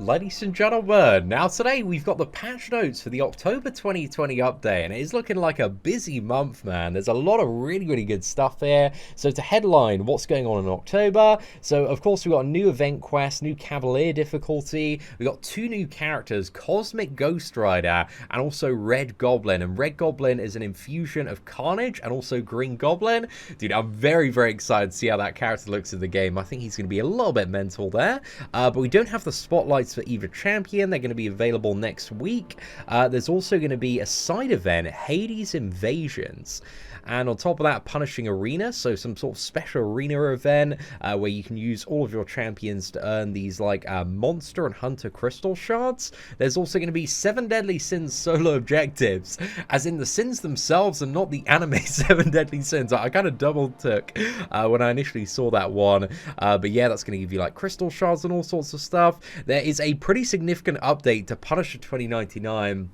Ladies and gentlemen, now today we've got the patch notes for the October 2020 update, and it is looking like a busy month, man. There's a lot of really good stuff here. So to headline what's going on in October, so of course we've got a new event quest, new Cavalier difficulty, we've got two new characters, Cosmic Ghost Rider and also Red Goblin, and Red Goblin is an infusion of Carnage and also Green Goblin. Dude, I'm very excited to see how that character looks in the game. I think he's going to be a little bit mental there, but we don't have the spotlights for either champion. They're going to be available next week. There's also going to be a side event, Hades Invasions. And on top of that, Punishing Arena, so some sort of special arena event where you can use all of your champions to earn these like monster and hunter crystal shards. There's also going to be 7 Deadly Sins solo objectives, as in the sins themselves and not the anime 7 Deadly Sins. I kind of double took when I initially saw that one. But yeah, that's going to give you like crystal shards and all sorts of stuff. There is a pretty significant update to Punisher 2099.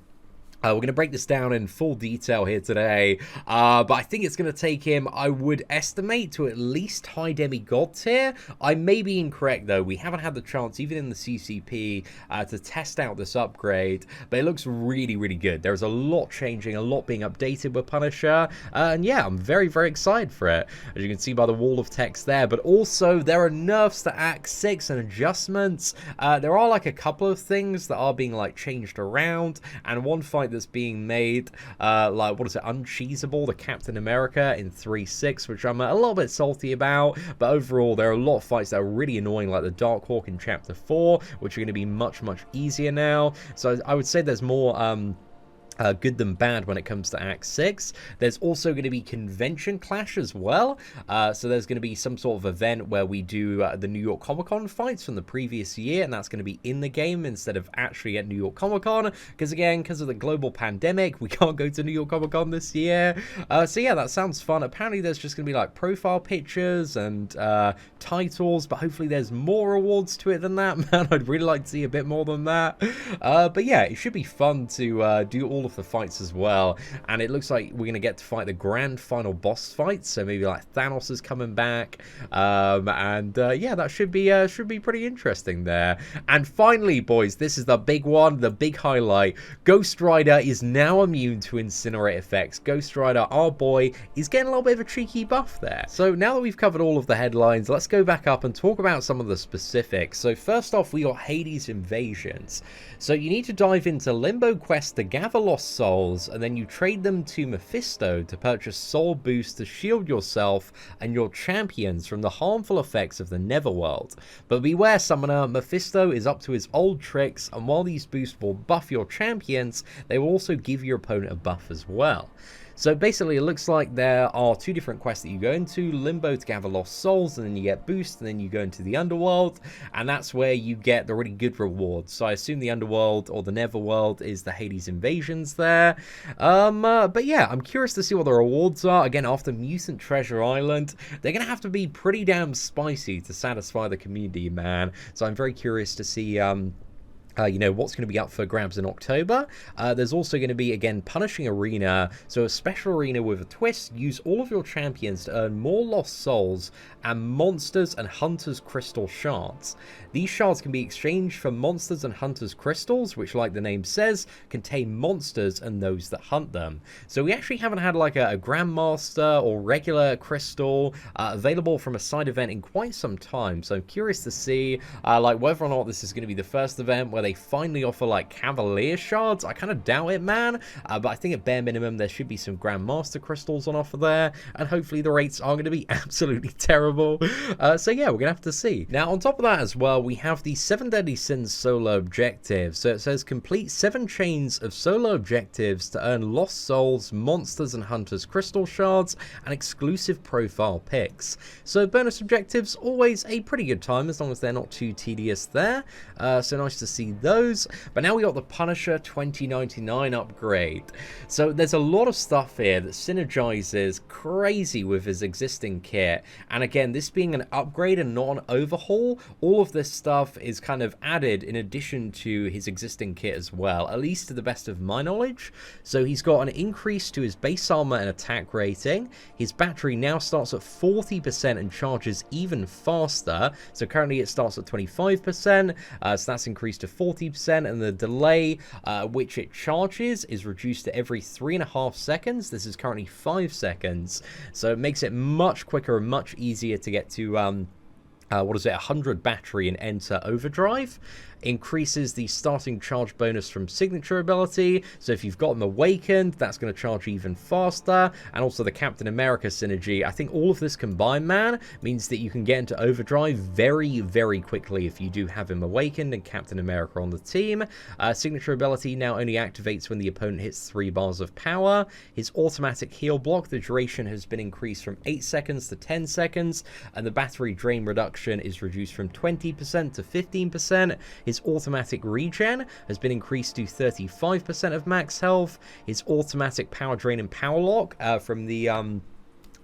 We're going to break this down in full detail here today, but I think it's going to take him, I would estimate, to at least high demigod tier. I may be incorrect though, we haven't had the chance, even in the CCP, to test out this upgrade, but it looks really good. There's a lot changing, a lot being updated with Punisher, and yeah, I'm very excited for it, as you can see by the wall of text there, but also there are nerfs to Act 6 and adjustments. There are like a couple of things that are being like changed around, and one fight that's being made, like, what is it, uncheesable, the Captain America in 3.6, which I'm a little bit salty about, but overall there are a lot of fights that are really annoying, like the Dark Hawk in Chapter 4, which are going to be much easier now. So I would say there's more good than bad when it comes to Act 6. There's also going to be Convention Clash as well. So there's going to be some sort of event where we do the New York Comic Con fights from the previous year, and that's going to be in the game instead of actually at New York Comic Con, because again, because of the global pandemic, we can't go to New York Comic Con this year. So yeah, that sounds fun. Apparently there's just going to be like profile pictures and titles, but hopefully there's more awards to it than that, man. I'd really like to see a bit more than that. But yeah, it should be fun to do all of the fights as well, and it looks like we're gonna get to fight the grand final boss fight, so maybe like Thanos is coming back, and yeah, that should be pretty interesting there. And finally, boys, this is the big one, the big highlight. Ghost Rider is now immune to incinerate effects. Ghost Rider, our boy, is getting a little bit of a cheeky buff there. So now that we've covered all of the headlines, let's go back up and talk about some of the specifics. So first off, we got Hades Invasions. So you need to dive into Limbo Quest to gather lost souls, and then you trade them to Mephisto to purchase soul boosts to shield yourself and your champions from the harmful effects of the Netherworld. But beware, Summoner, Mephisto is up to his old tricks, and while these boosts will buff your champions, they will also give your opponent a buff as well. So basically, it looks like there are 2 different quests that you go into, Limbo to gather lost souls, and then you get boost, and then you go into the Underworld, and that's where you get the really good rewards. So I assume the Underworld or the Netherworld is the Hades Invasions there. But yeah, I'm curious to see what the rewards are. Again, after Mutant Treasure Island, they're going to have to be pretty damn spicy to satisfy the community, man. So I'm very curious to see you know, what's going to be up for grabs in October. There's also going to be, again, Punishing Arena, so a special arena with a twist. Use all of your champions to earn more lost souls and monsters and hunters crystal shards. These shards can be exchanged for monsters and hunters crystals, which, like the name says, contain monsters and those that hunt them. So we actually haven't had like a Grandmaster or regular crystal available from a side event in quite some time, so I'm curious to see like whether or not this is going to be the first event where they finally offer like Cavalier shards. I kind of doubt it, man, but I think at bare minimum there should be some Grandmaster crystals on offer there, and hopefully the rates are going to be absolutely terrible. So yeah, we're gonna have to see. Now on top of that as well, we have the 7 Deadly Sins solo objective. So it says complete 7 chains of solo objectives to earn lost souls, monsters and hunters crystal shards, and exclusive profile pics. So bonus objectives, always a pretty good time as long as they're not too tedious there. So nice to see those. But now we got the Punisher 2099 upgrade. So there's a lot of stuff here that synergizes crazy with his existing kit, and again, this being an upgrade and not an overhaul, all of this stuff is kind of added in addition to his existing kit as well, at least to the best of my knowledge. So he's got an increase to his base armor and attack rating. His battery now starts at 40% and charges even faster. So currently it starts at 25%, so that's increased to 40%, and the delay which it charges is reduced to every 3.5 seconds. This is currently 5 seconds, so it makes it much quicker and much easier to get to 100 battery and enter overdrive. Increases the starting charge bonus from signature ability, so if you've got them awakened, that's going to charge even faster. And also the Captain America synergy. I think all of this combined, man, means that you can get into overdrive very, very quickly if you do have him awakened and Captain America on the team. Signature ability now only activates when the opponent hits 3 bars of power. His automatic heal block, the duration has been increased from 8 seconds to 10 seconds, and the battery drain reduction is reduced from 20% to 15%. His automatic regen has been increased to 35% of max health. His automatic power drain and power lock from the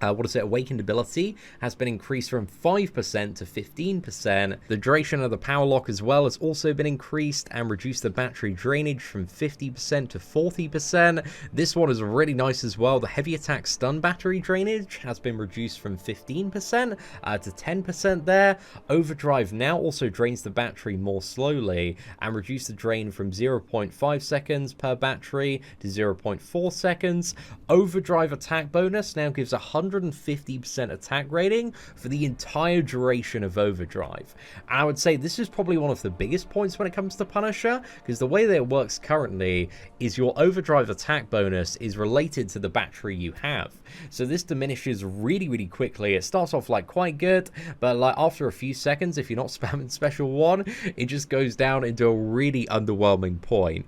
awakened ability has been increased from 5% to 15%. The duration of the power lock as well has also been increased and reduced the battery drainage from 50% to 40%. This one is really nice as well. The heavy attack stun battery drainage has been reduced from 15% to 10% there. Overdrive now also drains the battery more slowly and reduced the drain from 0.5 seconds per battery to 0.4 seconds. Overdrive attack bonus now gives 150% attack rating for the entire duration of overdrive. And I would say this is probably one of the biggest points when it comes to Punisher, because the way that it works currently is your overdrive attack bonus is related to the battery you have. So this diminishes really, really quickly. It starts off like quite good, but like after a few seconds, if you're not spamming special 1, it just goes down into a really underwhelming point.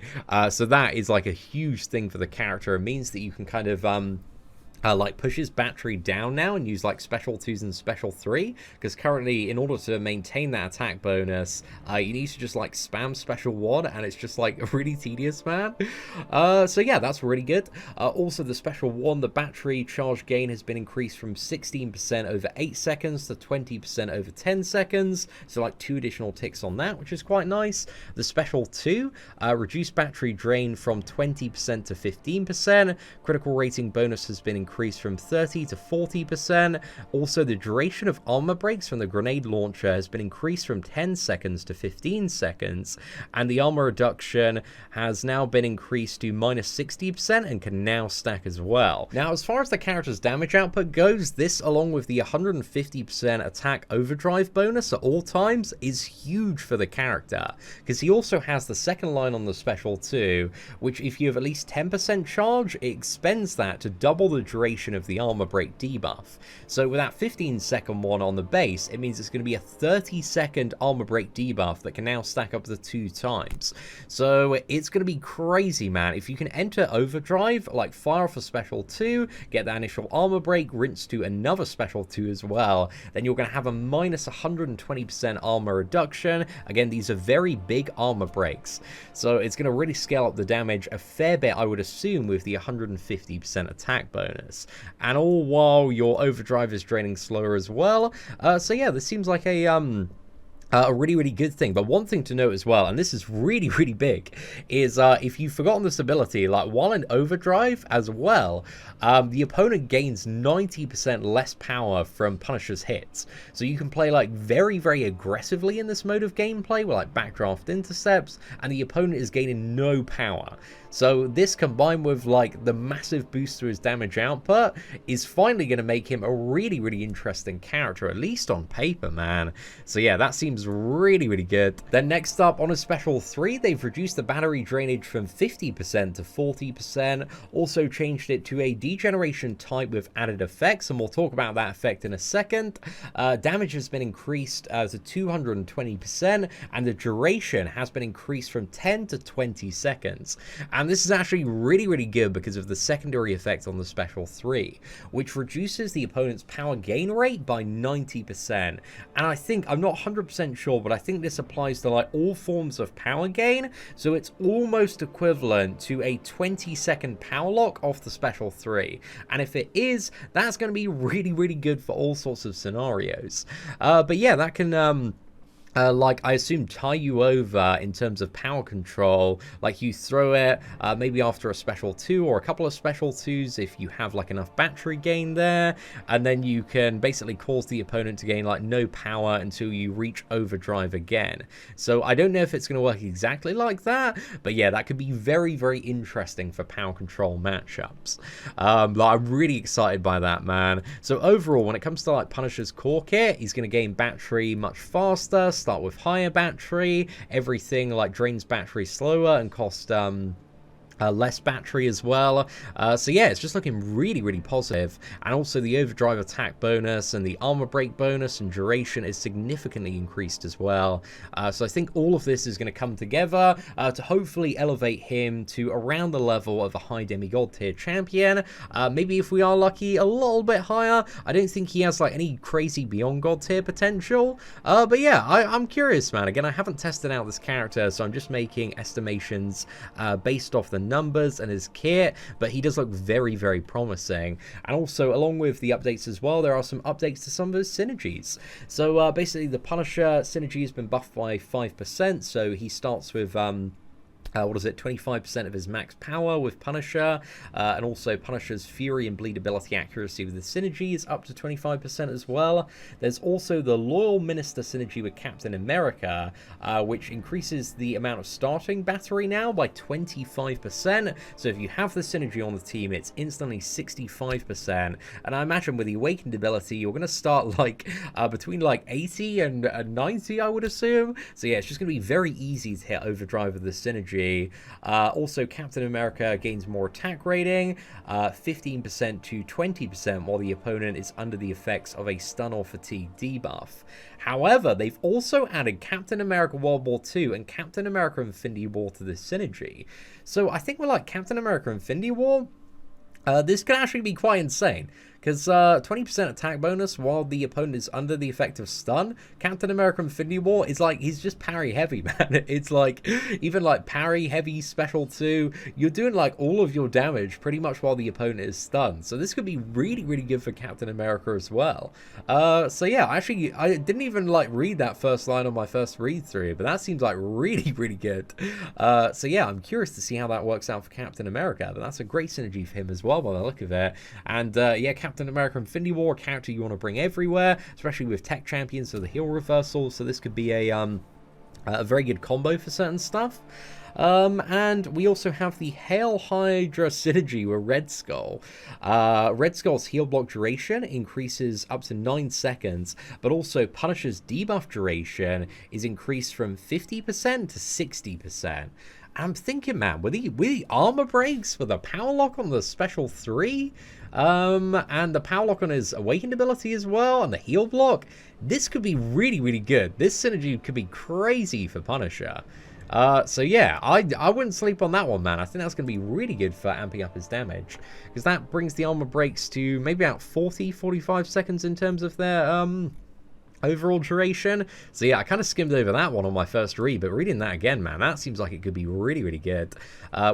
So that is like a huge thing for the character. It means that you can kind of like push his battery down now and use like special 2s and special 3, because currently in order to maintain that attack bonus you need to just like spam special 1, and it's just like really tedious, man. So yeah, that's really good. Also the special 1, the battery charge gain has been increased from 16% over 8 seconds to 20% over 10 seconds, so like 2 additional ticks on that, which is quite nice. The special 2, reduced battery drain from 20% to 15%. Critical rating bonus has been increased from 30 to 40%. Also, the duration of armor breaks from the grenade launcher has been increased from 10 seconds to 15 seconds, and the armor reduction has now been increased to -60% and can now stack as well. Now, as far as the character's damage output goes, this along with the 150% attack overdrive bonus at all times is huge for the character, because he also has the second line on the special 2, which if you have at least 10% charge, it expends that to double the duration of the armor break debuff. So with that 15-second one on the base, it means it's going to be a 30-second armor break debuff that can now stack up to 2 times. So it's going to be crazy, man. If you can enter overdrive, like fire off a special 2, get that initial armor break, rinse to another special 2 as well, then you're going to have a -120% armor reduction. Again, these are very big armor breaks, so it's going to really scale up the damage a fair bit, I would assume, with the 150% attack bonus. And all while your overdrive is draining slower as well. So yeah, this seems like a really, really good thing. But one thing to note as well, and this is really, really big, is if you've forgotten this ability, like while in overdrive as well, the opponent gains 90% less power from Punisher's hits. So you can play like very, very aggressively in this mode of gameplay with like backdraft intercepts, and the opponent is gaining no power. So this, combined with like the massive boost to his damage output, is finally going to make him a really, really interesting character, at least on paper, man. So yeah, that seems really, really good. Then next up, on a special 3, they've reduced the battery drainage from 50% to 40%, also changed it to a degeneration type with added effects, and we'll talk about that effect in a second. Damage has been increased to 220%, and the duration has been increased from 10 to 20 seconds. And this is actually really, really good because of the secondary effect on the special 3, which reduces the opponent's power gain rate by 90%. And I think, I'm not 100% sure, but I think this applies to like all forms of power gain, so it's almost equivalent to a 20-second power lock off the special 3. And if it is, that's going to be really, really good for all sorts of scenarios. But yeah, that can like, I assume tie you over in terms of power control. Like, you throw it maybe after a special 2 or a couple of special 2s if you have like enough battery gain there, and then you can basically cause the opponent to gain like no power until you reach overdrive again. So I don't know if it's going to work exactly like that, but yeah, that could be very, very interesting for power control matchups. I'm really excited by that, man. So overall, when it comes to like Punisher's core kit, he's going to gain battery much faster, start with higher battery, everything like drains battery slower and cost less battery as well. So yeah, it's just looking really, really positive. And also the overdrive attack bonus and the armor break bonus and duration is significantly increased as well. So I think all of this is going to come together to hopefully elevate him to around the level of a high demigod tier champion. Maybe if we are lucky, a little bit higher. I don't think he has like any crazy beyond god tier potential. But yeah, I'm curious, man. Again, I haven't tested out this character, so I'm just making estimations based off the numbers and his kit, but he does look very, very promising. And also, along with the updates as well, there are some updates to some of his synergies. So basically, the Punisher synergy has been buffed by 5%, so he starts with what is it, 25% of his max power with Punisher, and also Punisher's Fury and Bleed ability accuracy with the Synergies up to 25% as well. There's also the Loyal Minister synergy with Captain America, which increases the amount of starting battery now by 25%. So if you have the synergy on the team, it's instantly 65%. And I imagine with the Awakened ability, you're going to start like between like 80 and 90, I would assume. So yeah, it's just going to be very easy to hit overdrive with the synergy. Also, Captain America gains more attack rating, 15% to 20% while the opponent is under the effects of a stun or fatigue debuff. However, they've also added Captain America World War II and Captain America Infinity War to this synergy. So I think with like Captain America Infinity War, this could actually be quite insane, because 20% attack bonus while the opponent is under the effect of stun. Captain America Infinity War is like, he's just parry heavy, man. It's like, even like parry heavy special 2, you're doing like all of your damage pretty much while the opponent is stunned. So this could be really, really good for Captain America as well. So yeah, actually, I didn't even like read that first line on my first read through, but that seems like really, really good. So yeah, I'm curious to see how that works out for Captain America, but that's a great synergy for him as well by the look of it. And yeah, Captain America Infinity War, a character you want to bring everywhere, especially with tech champions, so the heal reversal. So this could be a very good combo for certain stuff. And we also have the Hail Hydra synergy with Red Skull. Red Skull's heal block duration increases up to 9 seconds, but also Punisher's debuff duration is increased from 50% to 60%. I'm thinking, man, with the armor breaks, with the power lock on the special 3, and the power lock on his awakened ability as well, and the heal block, this could be really, really good. This synergy could be crazy for Punisher. So yeah, I wouldn't sleep on that one, man. I think that's going to be really good for amping up his damage, because that brings the armor breaks to maybe about 40-45 seconds in terms of their overall duration. So yeah, I kind of skimmed over that one on my first read, but reading that again, man, that seems like it could be really, really good.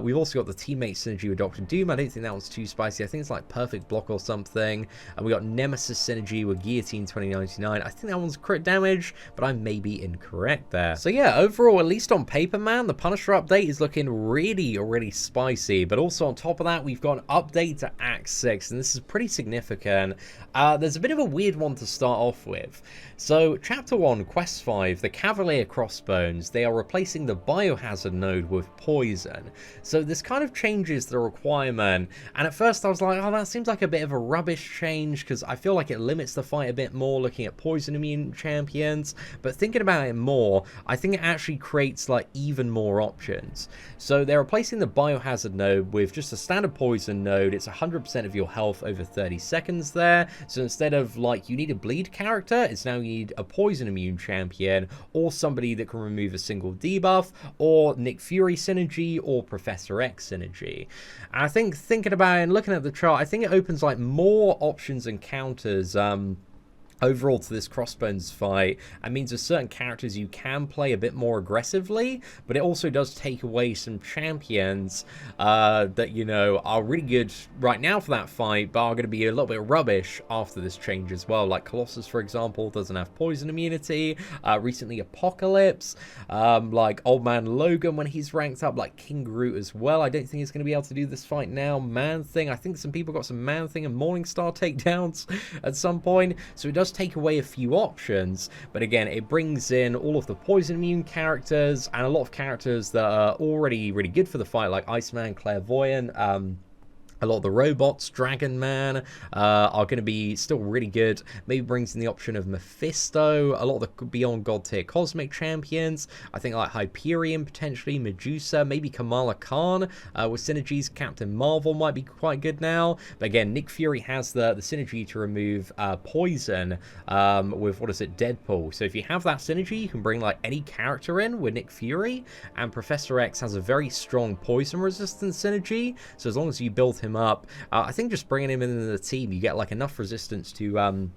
We've also got the teammate synergy with Dr. Doom. I don't think that one's too spicy. I think it's like Perfect Block or something. And we got Nemesis synergy with Guillotine 2099. I think that one's crit damage, but I may be incorrect there. So yeah, overall, at least on paper, man, the Punisher update is looking really, really spicy. But also on top of that, we've got an update to Act 6, and this is pretty significant. There's a bit of a weird one to start off with. So, Chapter 1, Quest 5, the Cavalier Crossbones, they are replacing the Biohazard node with Poison. So this kind of changes the requirement, and at first I was like, oh, that seems like a bit of a rubbish change, because I feel like it limits the fight a bit more looking at Poison immune champions, but thinking about it more, I think it actually creates like even more options. So they're replacing the Biohazard node with just a standard Poison node. It's 100% of your health over 30 seconds there, so instead of like you need a bleed character, it's now need a poison immune champion, or somebody that can remove a single debuff, or Nick Fury synergy, or Professor X synergy. And I think thinking about it and looking at the chart, I think it opens like more options and counters overall to this Crossbones fight, it means there's certain characters you can play a bit more aggressively, but it also does take away some champions that, you know, are really good right now for that fight, but are going to be a little bit rubbish after this change as well. Like Colossus, for example, doesn't have poison immunity. Recently, Apocalypse, like Old Man Logan when he's ranked up, like King Groot as well. I don't think he's going to be able to do this fight now. Man Thing, I think some people got some Man Thing and Morningstar takedowns at some point, so it does take away a few options, but again, it brings in all of the poison immune characters and a lot of characters that are already really good for the fight, like Iceman, Clairvoyant, a lot of the robots, Dragon Man, are going to be still really good. Maybe brings in the option of Mephisto, a lot of the Beyond God tier Cosmic champions. I think like Hyperion, potentially, Medusa, maybe Kamala Khan with Synergies. Captain Marvel might be quite good now. But again, Nick Fury has the synergy to remove poison with, what is it, Deadpool. So if you have that synergy, you can bring like any character in with Nick Fury. And Professor X has a very strong poison resistance synergy. So as long as you build him up, I think just bringing him into the team, you get like enough resistance to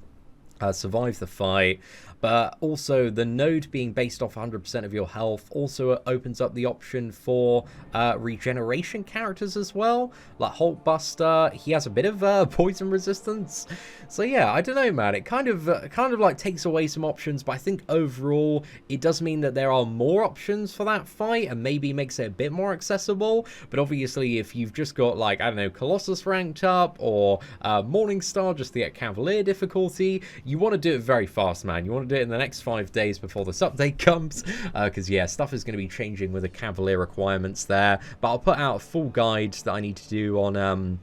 survive the fight. But also the node being based off 100% of your health also opens up the option for regeneration characters as well, like Hulkbuster. He has a bit of poison resistance, so yeah, I don't know, man. It kind of like takes away some options, but I think overall it does mean that there are more options for that fight and maybe makes it a bit more accessible. But obviously, if you've just got like, I don't know, Colossus ranked up or Morningstar just to get Cavalier difficulty, you want to do it very fast, man. You want to do it in the next 5 days before this update comes, because yeah, stuff is going to be changing with the Cavalier requirements there. But I'll put out a full guide that I need to do on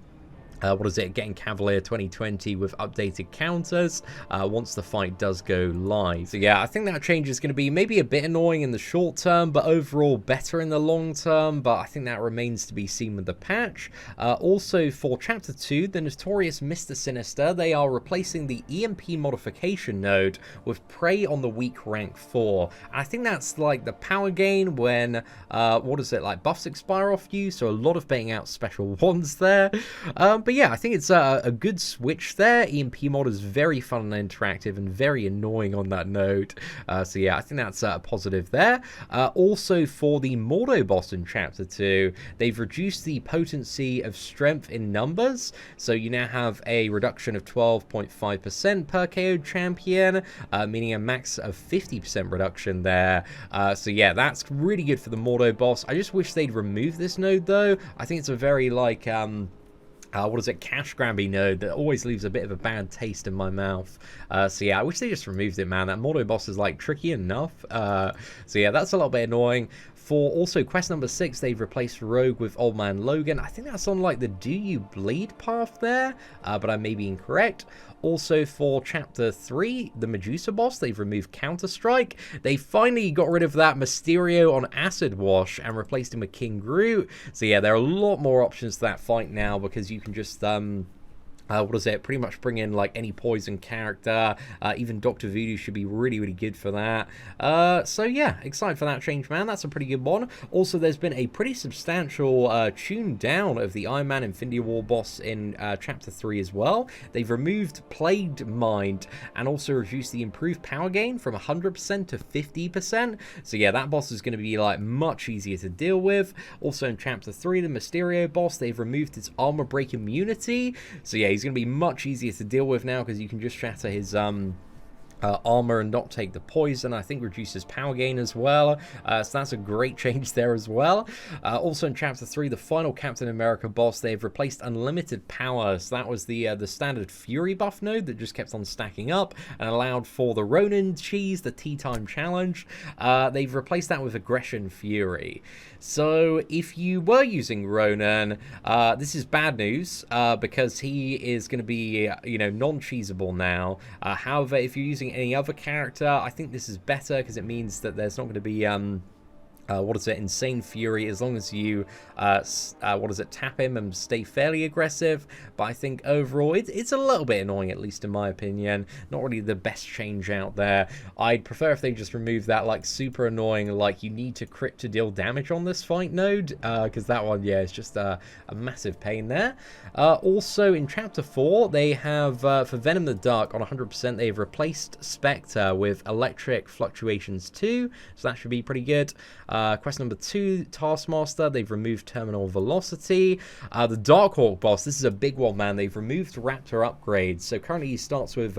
what is it, getting Cavalier 2020 with updated counters once the fight does go live. So yeah, I think that change is going to be maybe a bit annoying in the short term, but overall better in the long term. But I think that remains to be seen with the patch. Also for Chapter 2, the notorious Mr. Sinister, they are replacing the EMP modification node with Prey on the Weak rank 4. And I think that's like the power gain when, what is it, like buffs expire off you, so a lot of baiting out special ones there. But yeah, I think it's a good switch there. EMP mod is very fun and interactive and very annoying on that note. So yeah, I think that's a positive there. Also for the Mordo boss in Chapter 2, they've reduced the potency of strength in numbers. So you now have a reduction of 12.5% per KO champion, meaning a max of 50% reduction there. So yeah, that's really good for the Mordo boss. I just wish they'd remove this node though. I think it's a very like what is it, cash grabby node that always leaves a bit of a bad taste in my mouth. So yeah, I wish they just removed it, man. That Mordo boss is like tricky enough. So yeah, that's a little bit annoying. For also quest number 6, they've replaced Rogue with Old Man Logan. I think that's on like the Do You Bleed path there, but I may be incorrect. Also for Chapter 3, the Medusa boss, they've removed Counter-Strike. They finally got rid of that Mysterio on Acid Wash and replaced him with King Groot. So yeah, there are a lot more options to that fight now because you can just what is it, pretty much bring in like any poison character. Even Dr. Voodoo should be really, really good for that. So yeah, excited for that change, man. That's a pretty good one. Also, there's been a pretty substantial tune down of the Iron Man Infinity War boss in Chapter 3 as well. They've removed Plagued Mind and also reduced the improved power gain from 100% to 50%. So yeah, that boss is going to be like much easier to deal with. Also in Chapter 3, the Mysterio boss, they've removed its armor break immunity. So yeah, he's going to be much easier to deal with now because you can just shatter his armor and not take the poison. I think reduces power gain as well, so that's a great change there as well. Also in Chapter 3, the final Captain America boss, they've replaced unlimited power. So that was the standard Fury buff node that just kept on stacking up and allowed for the Ronin cheese, the Tea Time challenge. They've replaced that with Aggression Fury. So if you were using Ronin, this is bad news because he is going to be, you know, non-cheesable now. However, if you're using any other character, I think this is better because it means that there's not going to be Insane Fury, as long as you, tap him and stay fairly aggressive. But I think overall, it's a little bit annoying, at least in my opinion. Not really the best change out there. I'd prefer if they just remove that, like, super annoying, like, you need to crit to deal damage on this fight node, because that one, yeah, is just a massive pain there. Also, in Chapter 4, they have, for Venom the Dark, on 100%, they've replaced Spectre with Electric Fluctuations 2, so that should be pretty good. Quest number 2, Taskmaster, they've removed Terminal Velocity. The Darkhawk boss, this is a big one, man. They've removed Raptor upgrades. So currently he starts with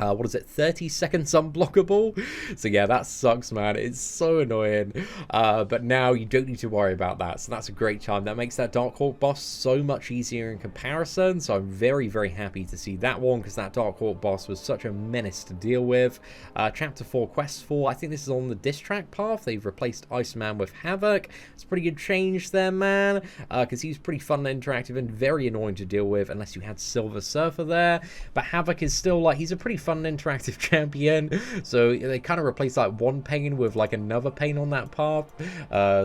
30 seconds unblockable. So yeah, that sucks, man. It's so annoying. But now you don't need to worry about that. So that's a great time. That makes that Darkhawk boss so much easier in comparison. So I'm very, very happy to see that one, because that Darkhawk boss was such a menace to deal with. Chapter 4, Quest 4, I think this is on the diss track path. They've replaced Iceman with Havoc. It's a pretty good change there, man, because he's pretty fun and interactive and very annoying to deal with unless you had Silver Surfer there. But Havoc is still, like, he's a pretty fun and interactive champion, so they kind of replace like one pain with like another pain on that path.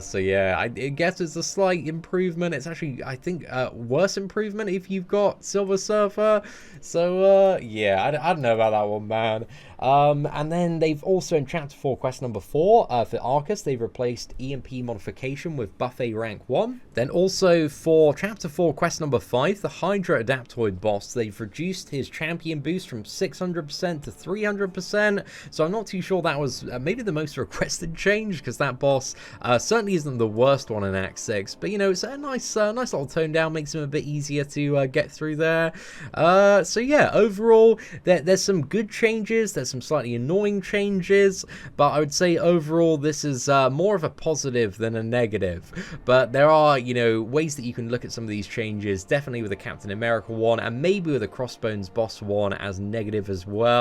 So yeah, I guess it's a slight improvement. It's actually, I think, worse improvement if you've got Silver Surfer. So yeah, I don't know about that one, man. And then they've also, in Chapter 4, Quest number 4, for Arcus, they've replaced EMP modification with Buffet rank 1. Then also for Chapter 4, Quest number 5, the Hydra Adaptoid boss, they've reduced his champion boost from 600% to 300%. So I'm not too sure that was maybe the most requested change, because that boss certainly isn't the worst one in Act 6. But, you know, it's a nice little tone down, makes him a bit easier to get through there. So yeah, overall, there's some good changes. There's some slightly annoying changes, but I would say overall this is more of a positive than a negative. But there are, you know, ways that you can look at some of these changes, definitely with the Captain America one, and maybe with the Crossbones boss one as negative as well.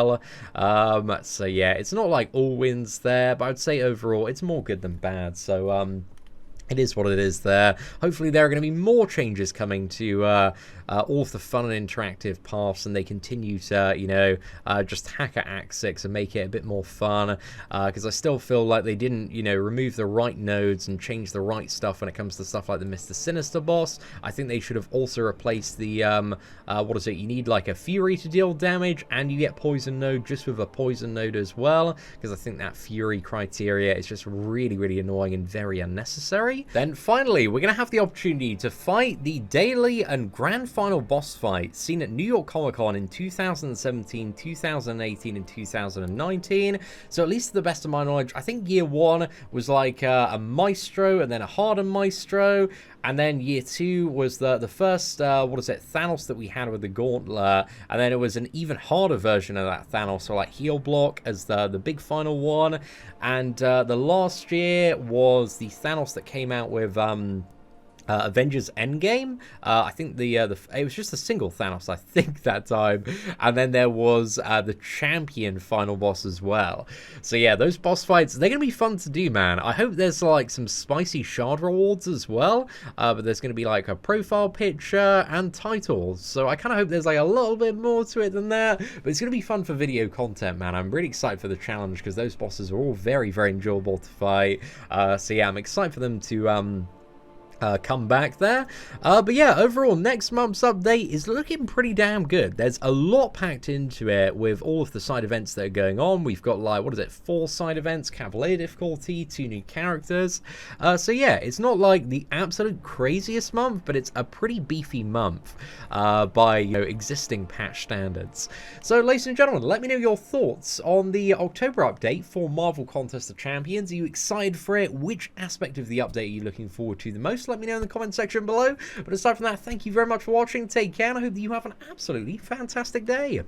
So yeah, it's not like all wins there, but I would say overall it's more good than bad. So it is what it is there. Hopefully there are going to be more changes coming to all of the fun and interactive paths, and they continue to, you know, just hack at Act 6 and make it a bit more fun, because I still feel like they didn't, you know, remove the right nodes and change the right stuff when it comes to stuff like the Mr. Sinister boss. I think they should have also replaced the, you need like a Fury to deal damage, and you get Poison node just with a Poison node as well, because I think that Fury criteria is just really, really annoying and very unnecessary. Then finally, we're going to have the opportunity to fight the daily and grand final boss fight seen at New York Comic Con in 2017, 2018, and 2019. So at least to the best of my knowledge, I think year 1 was like a Maestro and then a harder Maestro. And then year 2 was the first, Thanos that we had with the Gauntlet. And then it was an even harder version of that Thanos, so like Heal Block as the big final one. And the last year was the Thanos that came out with Avengers Endgame. I think it was just a single Thanos, I think, that time. And then there was the champion final boss as well. So yeah, those boss fights, they're going to be fun to do, man. I hope there's like some spicy shard rewards as well. But there's going to be like a profile picture and titles. So I kind of hope there's like a little bit more to it than that. But it's going to be fun for video content, man. I'm really excited for the challenge, because those bosses are all very, very enjoyable to fight. So yeah, I'm excited for them to come back there. But yeah, overall, next month's update is looking pretty damn good. There's a lot packed into it with all of the side events that are going on. We've got like, 4 side events, Cavalier difficulty, 2 new characters. So yeah, it's not like the absolute craziest month, but it's a pretty beefy month by, you know, existing patch standards. So ladies and gentlemen, let me know your thoughts on the October update for Marvel Contest of Champions. Are you excited for it? Which aspect of the update are you looking forward to the most? Let me know in the comment section below. But aside from that, thank you very much for watching. Take care, and I hope that you have an absolutely fantastic day.